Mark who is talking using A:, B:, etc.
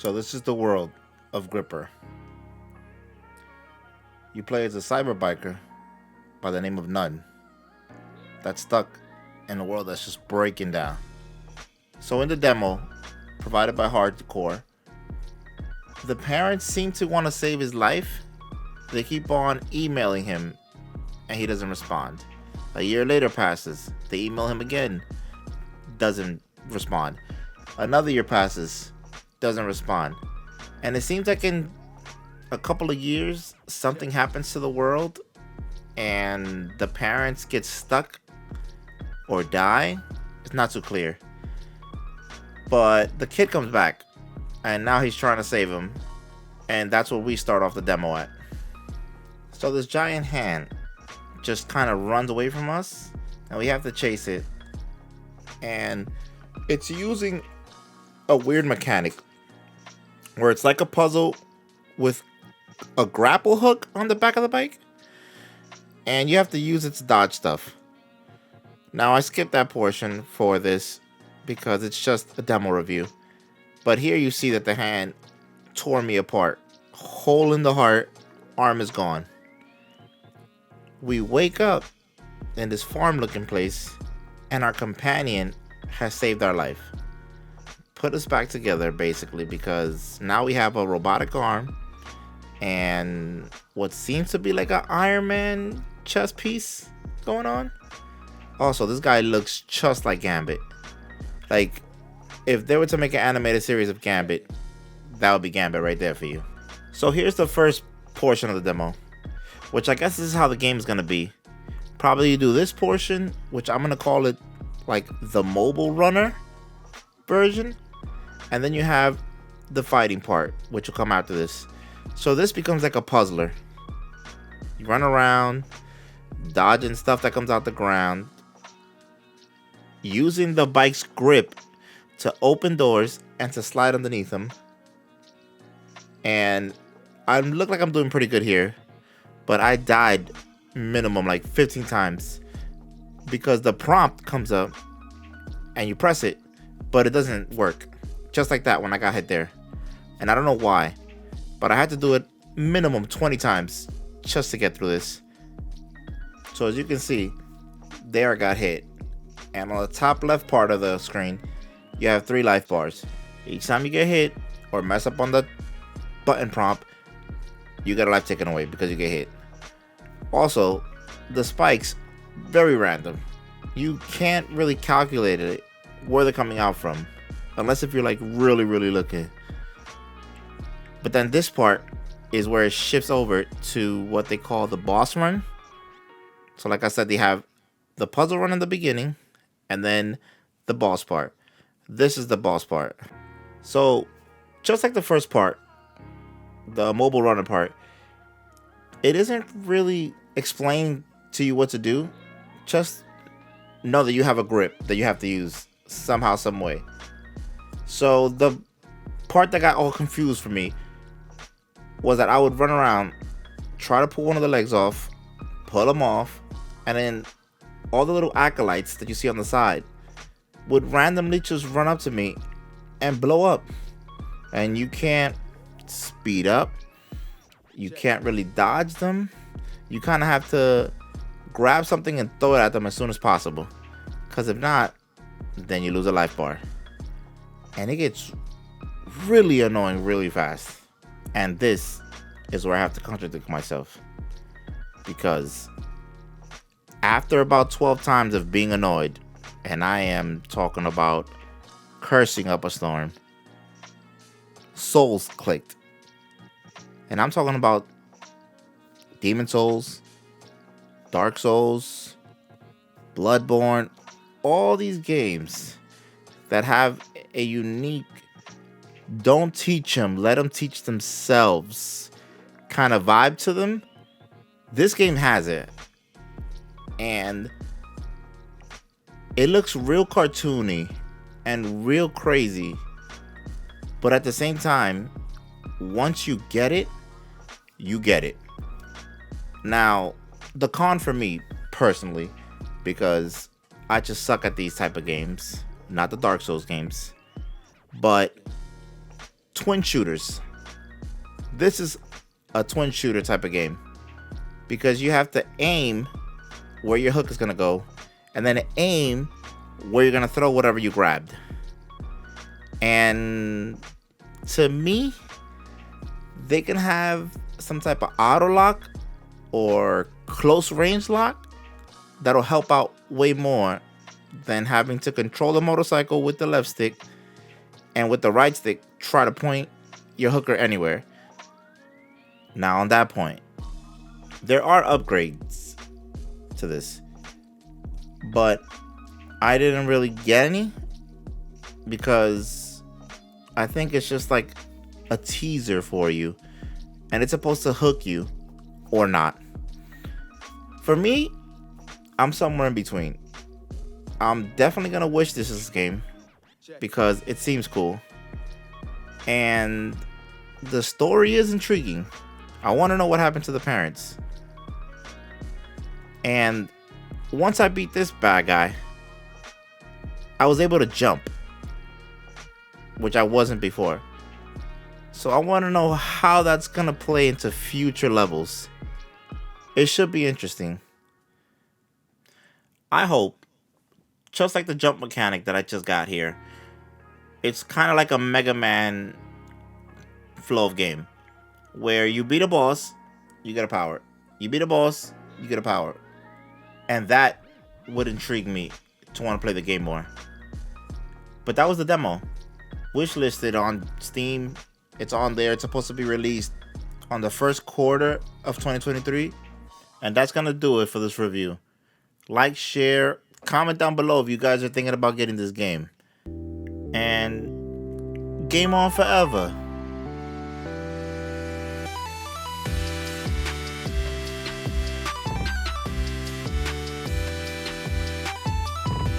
A: So this is the world of Gripper. You play as a cyber biker by the name of Nun that's stuck in a world that's just breaking down. So in the demo, provided by Hardcore, the parents seem to want to save his life. They keep on emailing him and he doesn't respond. A year later passes. They email him again. Doesn't respond. Another year passes. Doesn't respond. And it seems like in a couple of years, something happens to the world and the parents get stuck or die. It's not too clear. But the kid comes back and now he's trying to save him. And that's what we start off the demo at. So this giant hand just kind of runs away from us and we have to chase it. And it's using a weird mechanic where it's like a puzzle with a grapple hook on the back of the bike. And you have to use it to dodge stuff. Now I skipped that portion for this because it's just a demo review. But here you see that the hand tore me apart. Hole in the heart, arm is gone. We wake up in this farm looking place and our companion has saved our life. Put us back together basically because now we have a robotic arm and what seems to be like an Iron Man chest piece going on. Also, this guy looks just like Gambit. Like, if they were to make an animated series of Gambit, that would be Gambit right there for you. So here's the first portion of the demo, which I guess this is how the game is going to be. Probably you do this portion, which I'm going to call it like the mobile runner version. And then you have the fighting part, which will come after this. So this becomes like a puzzler. You run around, dodging stuff that comes out the ground, using the bike's grip to open doors and to slide underneath them. And I look like I'm doing pretty good here, but I died minimum like 15 times because the prompt comes up and you press it, but it doesn't work. Just like that when I got hit there. And I don't know why, but I had to do it minimum 20 times just to get through this. So as you can see, there I got hit. And on the top left part of the screen, you have 3 life bars. Each time you get hit or mess up on the button prompt, you get a life taken away because you get hit. Also, the spikes, very random. You can't really calculate it where they're coming out from, unless if you're like really looking. But then this part is where it shifts over to what they call the boss run. So like I said, they have the puzzle run in the beginning and then the boss part. This is the boss part. So just like the first part, the mobile runner part, it isn't really explaining to you what to do. Just know that you have a grip that you have to use somehow, some way. So the part that got all confused for me was that I would run around, try to pull one of the legs off, pull them off, and then all the little acolytes that you see on the side would randomly just run up to me and blow up. And you can't speed up. You can't really dodge them. You kind of have to grab something and throw it at them as soon as possible. Because if not, then you lose a life bar. And it gets really annoying really fast. And this is where I have to contradict myself. Because after about 12 times of being annoyed, and I am talking about cursing up a storm, Souls clicked. And I'm talking about Demon Souls, Dark Souls, Bloodborne, all these games that have a unique don't teach them, let them teach themselves kind of vibe to them. This game has it. And it looks real cartoony and real crazy. But at the same time, once you get it, you get it. Now, the con for me personally, because I just suck at these type of games, not the Dark Souls games, but twin shooters. This is a twin shooter type of game because you have to aim where your hook is going to go and then aim where you're going to throw whatever you grabbed. And to me, they can have some type of auto lock or close range lock that'll help out way more than having to control the motorcycle with the left stick and with the right stick try to point your hooker anywhere. Now on that point, there are upgrades to this, but I didn't really get any because I think it's just like a teaser for you and it's supposed to hook you or not. For me, I'm somewhere in between. I'm definitely gonna wish this game because it seems cool and the story is intriguing. I want to know what happened to the parents. And once I beat this bad guy, I was able to jump, which I wasn't before. So I want to know how that's gonna play into future levels. It should be interesting. I hope, just like the jump mechanic that I just got here, it's kind of like a Mega Man flow of game, where you beat a boss, you get a power. You beat a boss, you get a power. And that would intrigue me to want to play the game more. But that was the demo. Wishlisted on Steam. It's on there. It's supposed to be released on the first quarter of 2023. And that's going to do it for this review. Like, share, comment down below if you guys are thinking about getting this game. And game on forever.